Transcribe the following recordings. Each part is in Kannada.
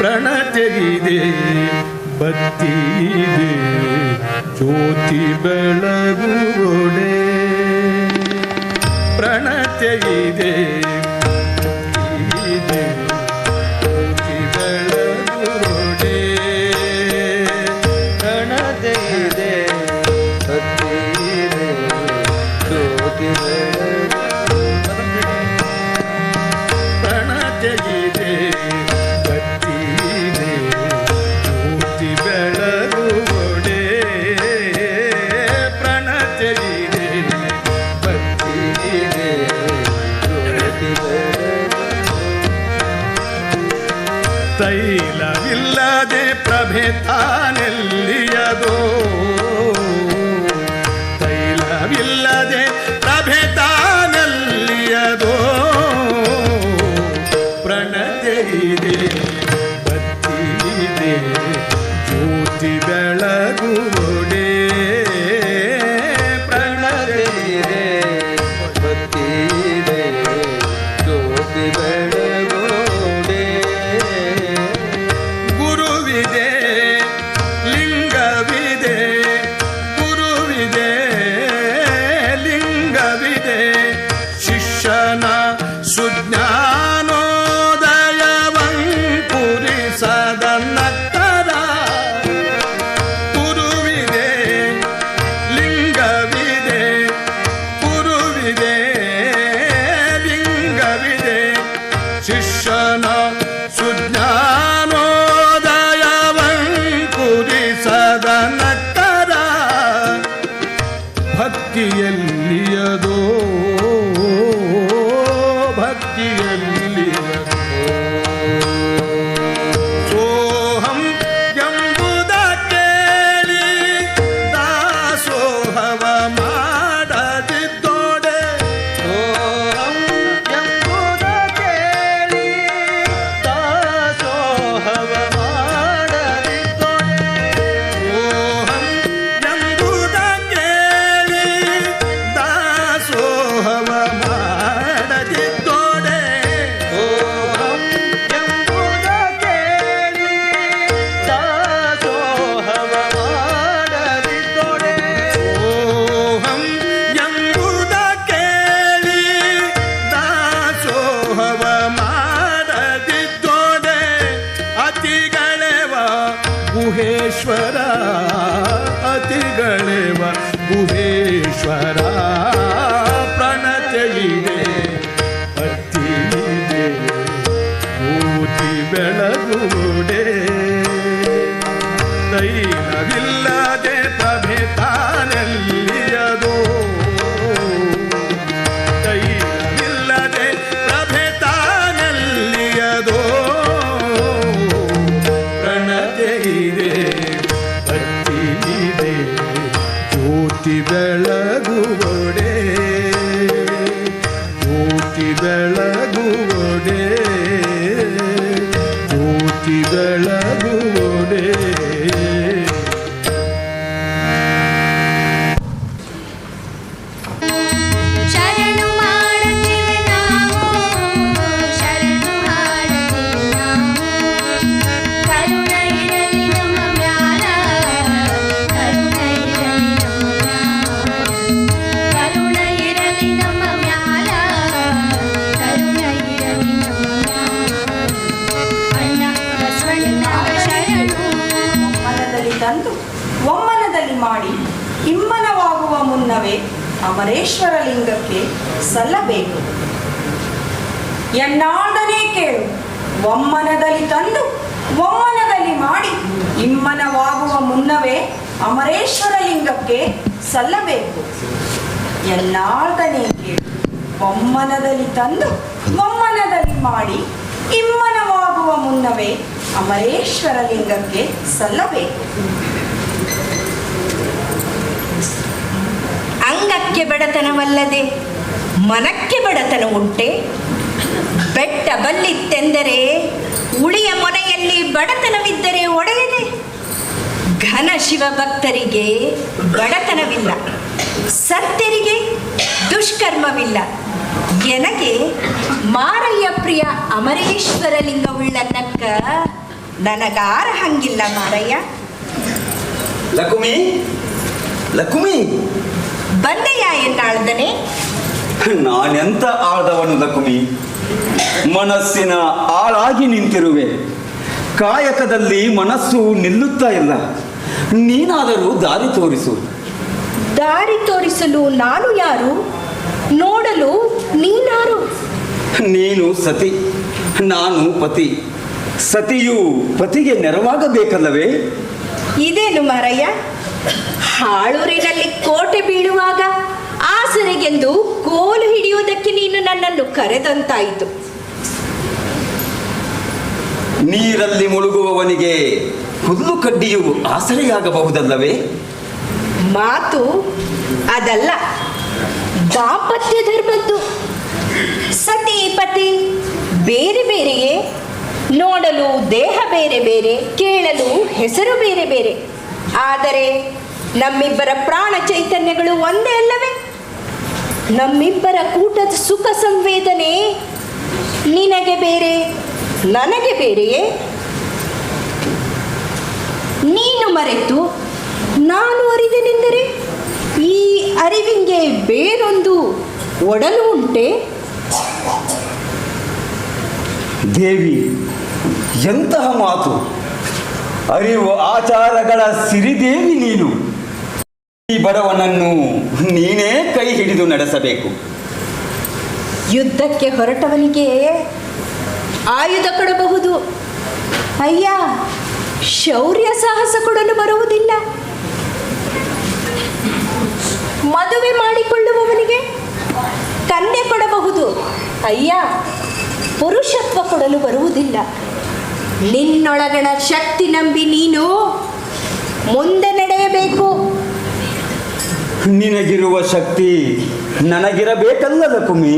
ಪ್ರಣತೆಗಿದೆ ಬತ್ತಿದೆ ಜ್ಯೋತಿ ಬೆಳಗುವೊಡೆ ಪ್ರಣತೆಗಿದೆ ಜ್ಯೋತಿ ಬೆಳಗುವೊಡೆ ಪ್ರಣತೆಗಿದೆ ಬತ್ತಿದೆ ಜ್ಯೋತಿ ಪ್ರಣತೆಗಿದೆ ತೈಲವಿಲ್ಲದೆ ಪ್ರಭೆ ತಾನೆಲ್ಲಿಯದೋ ತೈಲವಿಲ್ಲದೆ ಪ್ರಭೆ ತಾನೆಲ್ಲಿಯದೋ ಪ್ರಣತೆಯಿದೆ ಬತ್ತಿದೆ ಜ್ಯೋತಿ ಬೆಳಗುವೊಡೆ ಪ್ರಣತೆಯಿದೆ ಬತ್ತಿದೆ ಜ್ಯೋತಿ ಬೆಳಗುವೊಡೆ ಗುರುವಿದೆ ಲಿಂಗವಿದೆ ಗುರುವಿದೆ ಲಿಂಗವಿದೆ ಶಿಷ್ಯನ ಸುಜ್ಞಾನೋದಯವಂಕುರಿಸದ ನಕ್ಕರ ಗುರುವಿದೆ ಲಿಂಗವಿದೆ ಗುರುವಿದೆ ಲಿಂಗವಿದೆ ಶಿಷ್ಯನ ಸುಜ್ಞಾನೋದಯವಂಕುರಿಸದ ನಕ್ಕರ ಭಕ್ತಿಯಲ್ಲಿಯದೋ ಭಕ್ತಿಯಲ್ಲಿಯದೋ ಸೋಹಂ ಎಂಬುದ ಕೇಳಿ ದಾಸೋಹವ ಮಾಡದಿದ್ದೋಡೆ ಸೋಹಂ ಎಂಬುದ ಕೇಳಿ ದಾಸೋಹವ ಮಾಡದಿದ್ದೋಡೆ ಸೋಹಂ ಎಂಬುದ ಕೇಳಿ ದಾಸೋಹವ ಮಾಡದಿದ್ದೋಡೆ ಸೋಹಂ ಎಂಬುದ ಕೇಳಿ ದಾಸೋಹವ ಮಾಡದಿದ್ದೋಡೆ ಸೋಹಂ ಎಂಬುದ ಕೇಳಿ ದಾಸೋಹವ ಮಾಡದಿದ್ದೋಡೆ ಅತಿಗಳೆವ ಗುಹೇಶ್ವರ ಅತಿಗಳೆವ ಗುಹೇಶ್ವರ ಪ್ರಣತೆಯಿದೆ ಅತ್ತಿದೆ ಜ್ಯೋತಿ ಬೆಳಗುವೊಡೆ ತೈಲವಿಲ್ಲದೆ ಪ್ರಭೆ ತಾನೆಲ್ಲಿಯದೋ ತೈಲವಿಲ್ಲದೆ ಪ್ರಭೆ ತಾನೆಲ್ಲಿಯದೋ ಪ್ರಣತೆಯಿದೆ ಅತ್ತಿದೆ ಜ್ಯೋತಿ ಬೆಳಗುವೊಡೆ ಜ್ಯೋತಿ ಬೆಳಗುವೊಡೆ ಜ್ಯೋತಿ ಬೆಳಗುವೊಡೆ ಶರಣು ಮಾಡುತ್ತೇವೆ ನಾವು ಶರಣು ಹಾಡುತ್ತೇವೆ ನಾವು ಕರುಣ ಇರಲಿ ನಮ್ಮ ಮ್ಯಾಲ ಕರುಣ ಇರಲಿ ನಮ್ಮ ಮ್ಯಾಲ ಕರುಣ ಇರಲಿ ನಮ್ಮ ಮ್ಯಾಲ ಕರುಣ ಇರಲಿ ನಮ್ಮ ಮ್ಯಾಲ ಅಣ್ಣ ಬಸವಣ್ಣ ಶರಣು ಒಮ್ಮನದಲ್ಲಿ ತಂದು ಒಮ್ಮನದಲ್ಲಿ ಮಾಡಿ ಇಮ್ಮನವಾಗುವ ಮುನ್ನವೇ ಅಮರೇಶ್ವರ ಲಿಂಗಕ್ಕೆ ಸಲ್ಲಬೇಕು. ಎನ್ನಾಡನೆ ಕೇಳು, ಒಮ್ಮನದಲ್ಲಿ ತಂದು ಒಮ್ಮನದಲ್ಲಿ ಮಾಡಿ ಇಮ್ಮನವಾಗುವ ಮುನ್ನವೇ ಅಮರೇಶ್ವರ ಲಿಂಗಕ್ಕೆ ಸಲ್ಲಬೇಕು. ಎನ್ನಾಡನೆ ಕೇಳು, ಒಮ್ಮನದಲ್ಲಿ ತಂದು ಒಮ್ಮನದಲ್ಲಿ ಮಾಡಿ ಇಮ್ಮನವಾಗುವ ಮುನ್ನವೇ ಅಮರೇಶ್ವರ ಲಿಂಗಕ್ಕೆ ಸಲ್ಲಬೇಕು. ಅಂಗಕ್ಕೆ ಬಡತನವಲ್ಲದೆ ಮನಕ್ಕೆ ಬಡತನ ಉಂಟೆ? ಬೆಟ್ಟ ಬಲ್ಲಿತ್ತೆಂದರೆ ಉಳಿಯ ಮೊನೆಯಲ್ಲಿ ಬಡತನವಿದ್ದರೆ ಒಡೆಯದೆ. ಘನ ಶಿವಭಕ್ತರಿಗೆ ಬಡತನವಿಲ್ಲ, ಸತ್ಯರಿಗೆ ದುಷ್ಕರ್ಮವಿಲ್ಲ. ಎನಗೆ ಮಾರಯ್ಯ ಪ್ರಿಯ ಅಮರೇಶ್ವರ ಲಿಂಗವುಳ್ಳನಕ್ಕ ನನಗಾರ ಹಂಗಿಲ್ಲ ಮಾರಯ್ಯ. ಲಕುಮಿ, ಲಕುಮಿ, ಬಂದೆಯ ಎನ್ನಾಳ್ದನೆ? ನಾನೆಂತ ಆಳ್ದವನು ಲಕುಮಿ? ಮನಸ್ಸಿನ ಆಳಾಗಿ ನಿಂತಿರುವೆ. ಕಾಯಕದಲ್ಲಿ ಮನಸ್ಸು ನಿಲ್ಲುತ್ತಾ ಇಲ್ಲ. ನೀನಾದರೂ ದಾರಿ ತೋರಿಸು. ದಾರಿ ತೋರಿಸಲು ನಾನು ಯಾರು? ನೋಡಲು ನೀನಾರು? ನೀನು ಸತಿ, ನಾನು ಪತಿ. ಸತಿಯು ಪತಿಗೆ ನೆರವಾಗಬೇಕಲ್ಲವೇ? ಇದೇನು ಮಾರಯ್ಯ, ಹಾಳೂರಿನಲ್ಲಿ ಕೋಟೆ ಬೀಳುವಾಗ ಆಸರೆಗೆಂದು ಕೋಲು ಹಿಡಿಯುವುದಕ್ಕೆ ನೀನು ನನ್ನನ್ನು ಕರೆದಂತಾಯಿತು. ನೀರಲ್ಲಿ ಮುಳುಗುವವನಿಗೆ ಹುಲ್ಲು ಕಡ್ಡಿಯು ಆಸರೆಯಾಗಬಹುದಲ್ಲವೇ? ಮಾತು ಅದಲ್ಲ, ದಾಂಪತ್ಯ ಧರ್ಮದ್ದು. ಸತಿ ಪತಿ ಬೇರೆ ಬೇರೆಯೇ, ನೋಡಲು ದೇಹ ಬೇರೆ ಬೇರೆ, ಕೇಳಲು ಹೆಸರು ಬೇರೆ ಬೇರೆ. ಆದರೆ ನಮ್ಮಿಬ್ಬರ ಪ್ರಾಣ ಚೈತನ್ಯಗಳು ಒಂದೇ ಅಲ್ಲವೇ? ನಮ್ಮಿಬ್ಬರ ಕೂಟದ ಸುಖ ಸಂವೇದನೆ ನಿನಗೆ ಬೇರೆ, ನನಗೆ ಬೇರೆಯೇ? ನೀನು ಮರೆತು ನಾನು ಅರಿದೆನೆಂದರೆ ಈ ಅರಿವಿಂಗೆ ಬೇರೊಂದು ಒಡಲು ಉಂಟೆ? ದೇವಿ, ಎಂತಹ ಮಾತು! ಅರಿವು ಆಚಾರಗಳ ಸಿರಿದೇವಿ ನೀನು. ಈ ಬಡವನನ್ನು ನೀನೇ ಕೈ ಹಿಡಿದು ನಡೆಸಬೇಕು. ಯುದ್ಧಕ್ಕೆ ಹೊರಟವನಿಗೆ ಆಯುಧ ಕೊಡಬಹುದು, ಅಯ್ಯ ಶೌರ್ಯ ಸಾಹಸ ಕೊಡಲು ಬರುವುದಿಲ್ಲ. ಮದುವೆ ಮಾಡಿಕೊಳ್ಳುವವನಿಗೆ ಕನ್ಯೆ ಕೊಡಬಹುದು, ಅಯ್ಯ ಪುರುಷತ್ವ ಕೊಡಲು ಬರುವುದಿಲ್ಲ. ನಿನ್ನೊಳಗಣ ಶಕ್ತಿ ನಂಬಿ ನೀನು ಮುಂದೆ ನಡೆಯಬೇಕು. ನಿನಗಿರುವ ಶಕ್ತಿ ನನಗಿರಬೇಕಲ್ಲ ಲಕುಮಿ?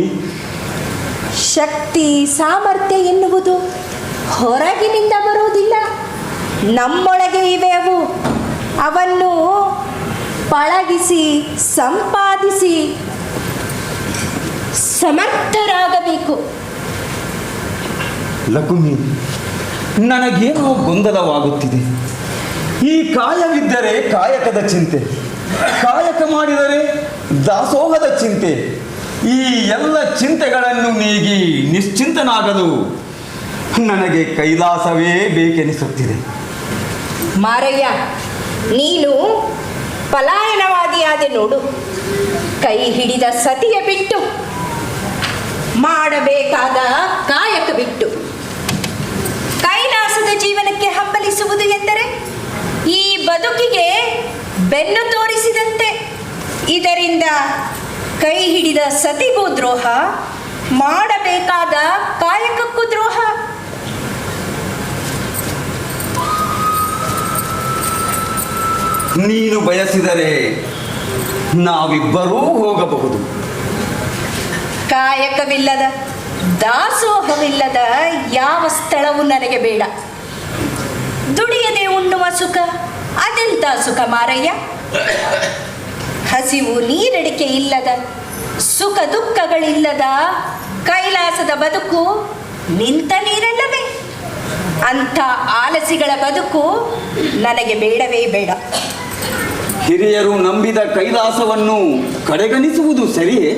ಶಕ್ತಿ ಸಾಮರ್ಥ್ಯ ಎನ್ನುವುದು ಹೊರಗಿನಿಂದ ಬರುವುದಿಲ್ಲ, ನಮ್ಮೊಳಗೆ ಇವೆ ಅವು. ಅವನ್ನು ಪಳಗಿಸಿ ಸಂಪಾದಿಸಿ ಸಮರ್ಥರಾಗಬೇಕು. ಲಕುಮಿ, ನನಗೇನೋ ಗೊಂದಲವಾಗುತ್ತಿದೆ. ಈ ಕಾಯವಿದ್ದರೆ ಕಾಯಕದ ಚಿಂತೆ, ಕಾಯಕ ಮಾಡಿದರೆ ದಾಸೋಹದ ಚಿಂತೆ. ಈ ಎಲ್ಲ ಚಿಂತೆಗಳನ್ನು ನೀಗಿ ನಿಶ್ಚಿಂತನಾಗಲು ನನಗೆ ಕೈಲಾಸವೇ ಬೇಕೆನಿಸುತ್ತಿದೆ. ಮಾರಯ್ಯ, ನೀನು ಪಲಾಯನವಾದಿಯಾದೆ ನೋಡು. ಕೈ ಹಿಡಿದ ಸತಿಯ ಬಿಟ್ಟು, ಮಾಡಬೇಕಾದ ಕಾಯಕ ಬಿಟ್ಟು, ಕೈಲಾಸದ ಜೀವನಕ್ಕೆ ಹಂಬಲಿಸುವುದು ಎಂದರೆ ಈ ಬದುಕಿಗೆ ಬೆನ್ನು ತೋರಿಸಿದಂತೆ. ಇದರಿಂದ ಕೈ ಹಿಡಿದ ಸತಿಗೂ ದ್ರೋಹ, ಮಾಡಬೇಕಾದ ಕಾಯಕಕ್ಕೂ ದ್ರೋಹ. ನೀನು ಬಯಸಿದರೆ ನಾವಿಬ್ಬರೂ ಹೋಗಬಹುದು. ಕಾಯಕವಿಲ್ಲದ, ದಾಸೋಹವಿಲ್ಲದ ಯಾವ ಸ್ಥಳವೂ ನನಗೆ ಬೇಡ. ದುಡಿಯದೆ ಉಣ್ಣುವ ಸುಖ ಅದೆಂತ ಸುಖ ಮಾರಯ್ಯ? ಹಸಿವು ನೀರಡಿಕೆ ಇಲ್ಲದ, ಸುಖ ದುಃಖಗಳಿಲ್ಲದ ಕೈಲಾಸದ ಬದುಕು ನಿಂತ ನೀರಲ್ಲವೇ? ಅಂಥ ಆಲಸಿಗಳ ಬದುಕು ನನಗೆ ಬೇಡವೇ ಬೇಡ. ಹಿರಿಯರು ನಂಬಿದ ಕೈಲಾಸವನ್ನು ಕಡೆಗಣಿಸುವುದು ಸರಿಯೇ?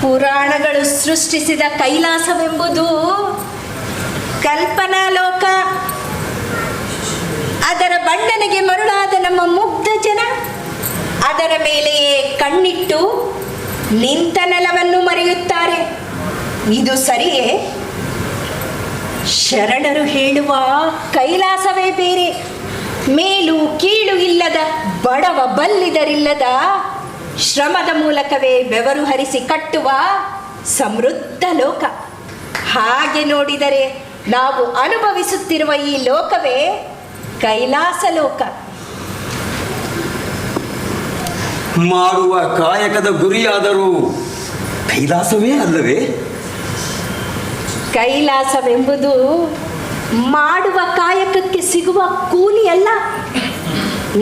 ಪುರಾಣಗಳು ಸೃಷ್ಟಿಸಿದ ಕೈಲಾಸವೆಂಬುದು ಕಲ್ಪನಾ ಲೋಕ. ಅದರ ಬಣ್ಣನೆಗೆ ಮರುಳಾದ ನಮ್ಮ ಮುಗ್ಧ ಜನ ಅದರ ಮೇಲೆಯೇ ಕಣ್ಣಿಟ್ಟು ನಿಂತ ನೆಲವನ್ನು ಮರೆಯುತ್ತಾರೆ. ಇದು ಸರಿಯೇ? ಶರಣರು ಹೇಳುವ ಕೈಲಾಸವೇ ಬೇರೆ. ಮೇಲು ಕೀಳು ಇಲ್ಲದ, ಬಡವ ಬಲ್ಲಿದರಿಲ್ಲದ, ಶ್ರಮದ ಮೂಲಕವೇ ಬೆವರು ಹರಿಸಿ ಕಟ್ಟುವ ಸಮೃದ್ಧ ಲೋಕ. ಹಾಗೆ ನೋಡಿದರೆ ನಾವು ಅನುಭವಿಸುತ್ತಿರುವ ಈ ಲೋಕವೇ ಕೈಲಾಸ ಲೋಕ. ಮಾಡುವ ಕಾಯಕದ ಗುರಿಯಾದರೂ ಕೈಲಾಸವೇ ಅಲ್ಲವೇ? ಕೈಲಾಸವೆಂಬುದು ಮಾಡುವ ಕಾಯಕಕ್ಕೆ ಸಿಗುವ ಕೂಲಿ ಅಲ್ಲ.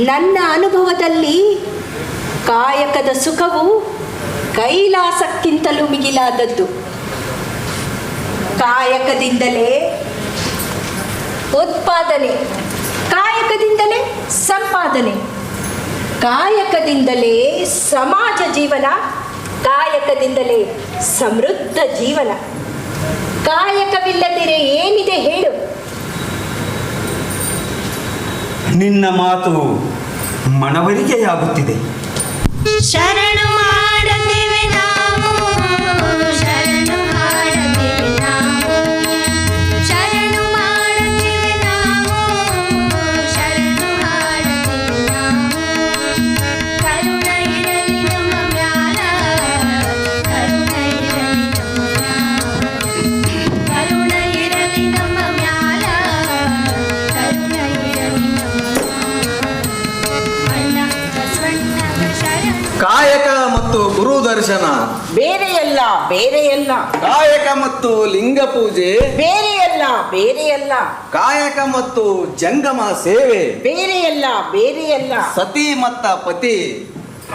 ನನ್ನ ಅನುಭವದಲ್ಲಿ ಕಾಯಕದ ಸುಖವು ಕೈಲಾಸಕ್ಕಿಂತಲೂ ಮಿಗಿಲಾದದ್ದು. ಕಾಯಕದಿಂದಲೇ ಉತ್ಪಾದನೆ, ಕಾಯಕದಿಂದಲೇ ಸಂಪಾದನೆ, ಕಾಯಕದಿಂದಲೇ ಸಮಾಜ ಜೀವನ, ಕಾಯಕದಿಂದಲೇ ಸಮೃದ್ಧ ಜೀವನ. ಕಾಯಕವಿಲ್ಲದಿರೆ ಏನಿದೆ ಹೇಳು? ನಿನ್ನ ಮಾತು ಮನವರಿಕೆಯಾಗುತ್ತಿದೆ. ಶರಣು ಮಾಡುತ್ತೇವೆ ನಾವು, ಶರಣು ಹಾಡುತ್ತೇವೆ ನಾವು, ಶರಣು ಮಾಡುತ್ತೇವೆ ನಾವು, ಶರಣು ಹಾಡುತ್ತೇವೆ ನಾವು. ಕರುಣ ಇರಲಿ ನಮ್ಮ ಮ್ಯಾಲ, ಕರುಣ ಇರಲಿ ನಮ್ಮ ಮ್ಯಾಲ, ಕರುಣ ಇರಲಿ ನಮ್ಮ ಮ್ಯಾಲ, ಕರುಣ ಇರಲಿ ನಮ್ಮ ಅಣ್ಣ ಬಸವಣ್ಣನ ಶರಣ. ಕಾಯಕ ಮತ್ತು ಗುರು ದರ್ಶನ ಬೇರೆಯಲ್ಲ ಬೇರೆಯಲ್ಲ, ಕಾಯಕ ಮತ್ತು ಲಿಂಗ ಪೂಜೆ ಬೇರೆಯಲ್ಲ ಬೇರೆಯಲ್ಲ, ಕಾಯಕ ಮತ್ತು ಜಂಗಮ ಸೇವೆ ಬೇರೆಯಲ್ಲ ಬೇರೆಯಲ್ಲ, ಸತಿ ಮತ್ತ ಪತಿ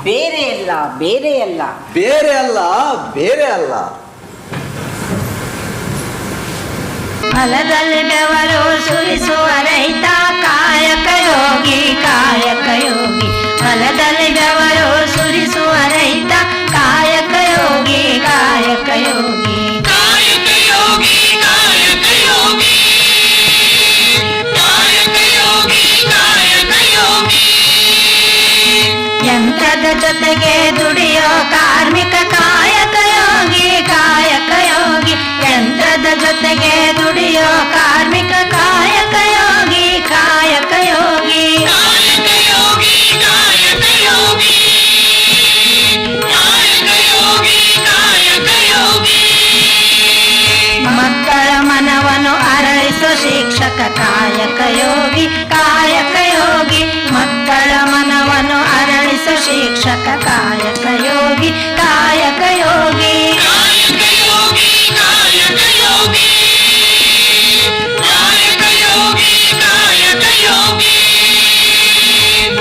ಬೇರೆಯಲ್ಲ ಬೇರೆಯಲ್ಲ. ಬೇರೆ ಅಲ್ಲ ಬೇರೆ ಅಲ್ಲ. ಹೊಲದಲ್ಲಿ ಬೆವರು ಸುರಿಸುವ ರೈತ ಕಾಯಕ ಯೋಗಿ, ಕಾಯಕ ಯೋಗಿ. ಹೊಲದಲ್ಲಿ ಬೆವರು ಸುರಿಸುವ ರೈತ ಕಾಯಕ ಯೋಗಿ, ಕಾಯಕ ಯೋಗಿ. ಕಾಯಕ ಯೋಗಿ, ಕಾಯಕ ಯೋಗಿ, ಕಾಯಕ ಯೋಗಿ, ಕಾಯಕ ಯೋಗಿ. ಯಂತ್ರದ ಜೊತೆಗೆ ದುಡಿಯೋ ಕಾರ್ಮಿಕ ಕಾಯಕ ಯೋಗಿ, ಕಾಯಕ ಯೋಗಿ. ಯಂತ್ರದ ಜೊತೆಗೆ ದುಡಿಯೋ ಕಾರ್ಮಿಕ ಕಾಯಕ ಯೋಗಿ, ಕಾಯಕ ಯೋಗಿ. ಕಾಯಕ ಯೋಗಿ, ಕಾಯಕ ಯೋಗಿ, ಕಾಯಕ ಯೋಗಿ, ಕಾಯಕ ಯೋಗಿ. ಮಕ್ಕಳ ಮನವನ್ನು ಅರಳಿಸೋ ಶಿಕ್ಷಕ ಕಾಯಕ ಯೋಗಿ, ಕಾಯಕ ಯೋಗಿ. ಮಕ್ಕಳ ಮನವನ್ನು ಅರಳಿಸೋ ಶಿಕ್ಷಕ ಕಾಯಕ ಯೋಗಿ, ಕಾಯಕ ಯೋಗಿ. ಕಾಯಕ ಯೋಗಿ, ಕಾಯಕ ಯೋಗಿ, ಕಾಯಕ ಯೋಗಿ, ಕಾಯಕ ಯೋಗಿ.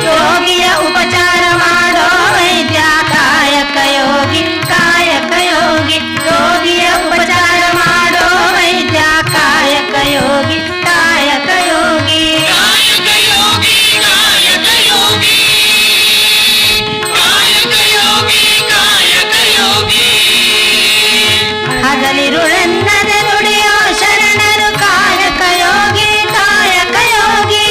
ಯೋಗಿಯ ಉಪಚಾರ ಮಾಡೋ ವೈದ್ಯ ಕಾಯಕ ಯೋಗಿ, ಕಾಯಕ ಯೋಗಿ. ಯೋಗಿಯ ಉಪಚಾರ ಮಾಡೋ ವೈದ್ಯ ಕಾಯಕ ಯೋಗಿ, ಕಾಯಕ ಯೋಗಿ. ಕಾಯಕ ಯೋಗಿ, ಕಾಯಕ ಯೋಗಿ, ಕಾಯಕ ಯೋಗಿ, ಕಾಯಕ ಯೋಗಿ. ಹಗಲಿರುಳೆನ್ನದೆ ನುಡಿಯೋ ಶರಣರು ಕಾಯಕ ಯೋಗಿ, ಕಾಯಕ ಯೋಗಿ.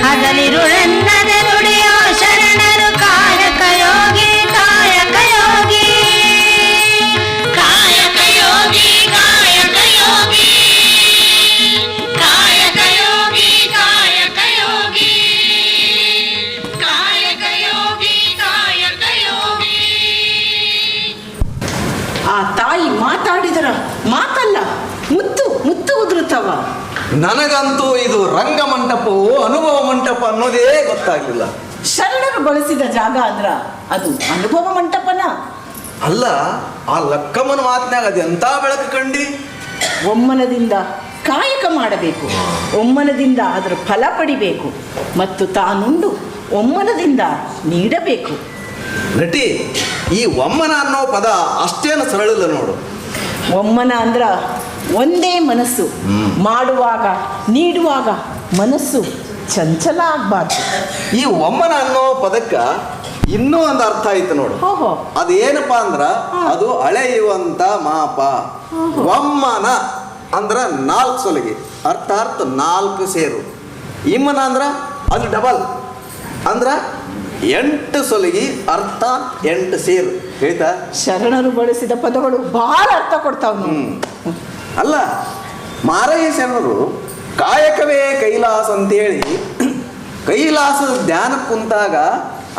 ಹಗಲಿರುಳೆನ್ನದೆ ನುಡಿಯೋ ಶರಣರು ಕಾಯಕ ಯೋಗಿ, ಕಾಯಕ ಯೋಗಿ. ಕಾಯಕ ಯೋಗಿ, ಕಾಯಕ ಯೋಗಿ, ಕಾಯಕ ಯೋಗಿ, ಕಾಯಕ ಯೋಗಿ. ಕಾಯಕ ಯೋಗಿ, ಕಾಯಕ ಯೋಗಿ. ಆ ತಾಯಿ ಮಾತಾಡಿದರ ಮಾತಲ್ಲ, ಮುತ್ತು ಮುತ್ತು ಉದುರುತ್ತವ. ನನಗಂತೂ ಇದು ರಂಗಮಂಟಪವೋ ಅನುಭವ ಮಂಟಪ ಅನ್ನೋದೇ ಗೊತ್ತಾಗ್ಲಿಲ್ಲ. ಶರಣರು ಬಳಸಿದ ಜಾಗ ಅಂದ್ರ ಅದು ಅನುಭವ ಮಂಟಪನ? ಅಲ್ಲ, ಆ ಲಕ್ಕಮ್ಮನ ಮಾತಿನಾಗ ಅದೆಂತ ಬೆಳಕು ಕಂಡಿ. ಒಮ್ಮನದಿಂದ ಕಾಯಕ ಮಾಡಬೇಕು, ಒಮ್ಮನದಿಂದ ಅದರ ಫಲ ಪಡಿಬೇಕು ಮತ್ತು ತಾನುಂಡು ಒಮ್ಮನದಿಂದ ನೀಡಬೇಕು. ನಟಿ, ಈ ಒಮ್ಮನ ಅನ್ನೋ ಪದ ಅಷ್ಟೇನು ಸರಳಿಲ್ಲ ನೋಡು. ಒಮ್ಮನ ಅಂದ್ರ ಒಂದೇ ಮನಸ್ಸು, ಮಾಡುವಾಗ ನೀಡುವಾಗ ಮನಸ್ಸು ಚಂಚಲ ಆಗ್ಬಾರ್ದು. ಈ ಒಮ್ಮನ ಅನ್ನೋ ಪದಕ್ಕ ಇನ್ನೂ ಒಂದು ಅರ್ಥ ಐತೆ ನೋಡು. ಓಹೋ. ಅದೇನಪ್ಪ ಅಂದ್ರ ಅದು ಅಳೆಯುವಂತ ಮಾಪ. ಒಮ್ಮನ ಅಂದ್ರ 4 ಸೊಲಿಗೆ, ಅರ್ಥಾತ್ 4 ಸೇರು. ಇಮ್ಮನ ಅಂದ್ರ ಅದು ಡಬಲ್ ಅಂದ್ರ 8 ಸೊಲಿಗೆ, ಅರ್ಥ 8 ಸೇರು. ಹೇಳ್ತಾ ಶರಣರು ಬಳಸಿದ ಪದಗಳು ಬಹಳ ಅರ್ಥ ಕೊಡ್ತಾವ. ಅಲ್ಲ, ಮಾರಯ್ಯ ಶರಣರು ಕಾಯಕವೇ ಕೈಲಾಸ ಅಂತೇಳಿ ಕೈಲಾಸದ ಧ್ಯಾನ ಕುಂತಾಗ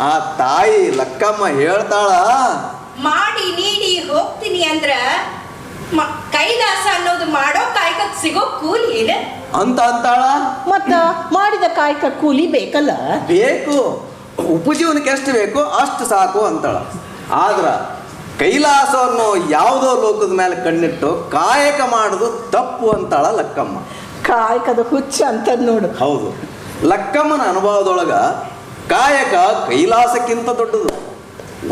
ಆ ತಾಯಿ ಲಕ್ಕಮ್ಮ ಹೇಳ್ತಾಳ, ಮಾಡಿ ನೀಡಿ ಹೋಗ್ತೀನಿ ಅಂದ್ರ ಕೈಲಾಸ ಅನ್ನೋದು ಮಾಡೋ ಕಾಯಕಕ್ಕೆ ಸಿಗೋ ಕೂಲಿ ಇದೆ ಅಂತ ಅಂತಾಳ. ಮತ್ತ ಮಾಡಿದ ಕಾಯಕ ಕೂಲಿ ಬೇಕಲ್ಲ? ಬೇಕು, ಉಪಜೀವನಕ್ಕೆ ಎಷ್ಟು ಬೇಕೋ ಅಷ್ಟು ಸಾಕು ಅಂತಾಳ. ಆದ್ರ ಕೈಲಾಸವನ್ನು ಯಾವುದೋ ಲೋಕದ ಮೇಲೆ ಕಣ್ಣಿಟ್ಟು ಕಾಯಕ ಮಾಡುದು ತಪ್ಪು ಅಂತಾಳ ಲಕ್ಕಮ್ಮ. ಕಾಯಕದ ಹುಚ್ಚ ಅಂತ ನೋಡು. ಹೌದು, ಲಕ್ಕಮ್ಮನ ಅನುಭವದೊಳಗ ಕಾಯಕ ಕೈಲಾಸಕ್ಕಿಂತ ದೊಡ್ಡದು.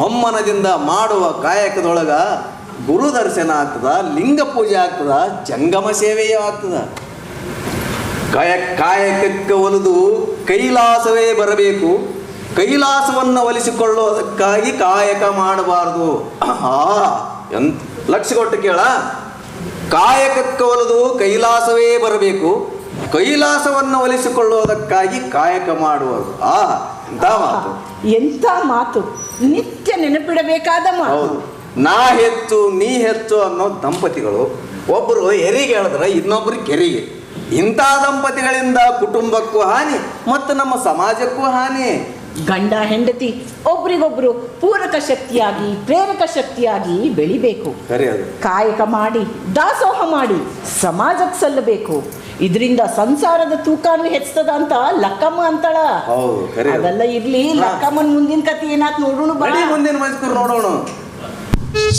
ಒಮ್ಮನದಿಂದ ಮಾಡುವ ಕಾಯಕದೊಳಗ ಗುರು ದರ್ಶನ ಆಗ್ತದ, ಲಿಂಗ ಪೂಜೆ ಆಗ್ತದ, ಜಂಗಮ ಸೇವೆಯೂ ಆಗ್ತದ. ಕಾಯಕಕ್ಕೆ ಒಲಿದು ಕೈಲಾಸವೇ ಬರಬೇಕು. ಕೈಲಾಸವನ್ನು ಒಲಿಸಿಕೊಳ್ಳುವುದಕ್ಕಾಗಿ ಕಾಯಕ ಮಾಡಬಾರದು. ಲಕ್ಷ್ಯ ಕೊಟ್ಟು ಕೇಳ. ಕಾಯಕಕ್ಕೆ ಒಲಿದು ಕೈಲಾಸವೇ ಬರಬೇಕು, ಕೈಲಾಸವನ್ನು ಒಲಿಸಿಕೊಳ್ಳುವುದಕ್ಕಾಗಿ ಕಾಯಕ ಮಾಡುವುದು. ಎಂತ ಮಾತು, ಎಂಥ ಮಾತು, ನಿತ್ಯ ನೆನಪಿಡಬೇಕಾದ ಮಾತು. ಹೌದು. ನಾ ಹೆಚ್ಚು ನೀ ಹೆಚ್ಚು ಅನ್ನೋ ದಂಪತಿಗಳು ಒಬ್ಬರು ಹೆರಿಗೆ ಹೇಳಿದ್ರೆ ಇನ್ನೊಬ್ಬರು ಕೆರಿಗೆ. ಇಂಥ ದಂಪತಿಗಳಿಂದ ಕುಟುಂಬಕ್ಕೂ ಹಾನಿ ಮತ್ತು ನಮ್ಮ ಸಮಾಜಕ್ಕೂ ಹಾನಿ. ಗಂಡ ಹೆಂಡತಿ ಒಬ್ರಿಗೊಬ್ರು ಪೂರಕ ಶಕ್ತಿಯಾಗಿ ಪ್ರೇರಕ ಶಕ್ತಿಯಾಗಿ ಬೆಳಿಬೇಕು. ಸರಿ, ಅದು ಕಾಯಕ ಮಾಡಿ ದಾಸೋಹ ಮಾಡಿ ಸಮಾಜಕ್ಕೆ ಸಲ್ಲಬೇಕು. ಇದರಿಂದ ಸಂಸಾರದ ತೂಕನೂ ಹೆಚ್ಚುತ್ತದ ಅಂತ ಲಕ್ಕಮ್ಮ ಅಂತಾಳ. ಹೌದು, ಸರಿ. ಅದೆಲ್ಲ ಇರ್ಲಿ, ಲಕ್ಕಮ್ಮನ ಮುಂದಿನ ಕಥೆ ಏನಾತ್ ನೋಡೋಣ ಬಾ. ಮುಂದಿನ ಮೈಸೂರು ನೋಡೋಣ.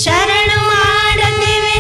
ಶರಣು ಮಾಡದೇವೆ